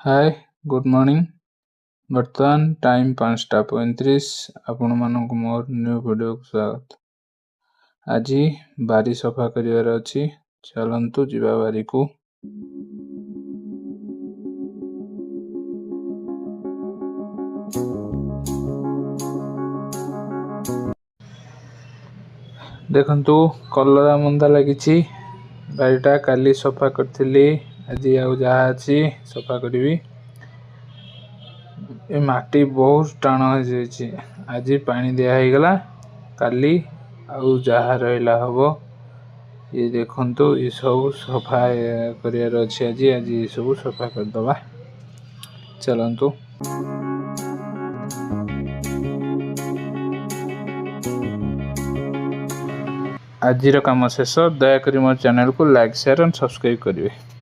Hi good morning. बर्तमान time 5:35। आपण मानक मोर न्यू वीडियो को स्वागत। आज बारी सफा करिवार अछि। चलंतु जीवा बारी को। देखंतु कलरा मंदा लागिछि। बारीटा काली सफा करथिली। आज आउ जहा अछि सफा करबी। ए माटी बहुत टाण हो जायछि। आज पानी दिया हे गला। काली आउ जहा रहला हबो। ये देखंतु ई सब सफा करियार अछि। आज ई सब सफा कर दबा। चलंतु आजिर काम शेष। दयाकरी मोर चैनल को लाइक शेयर एंड सब्सक्राइब करिवे।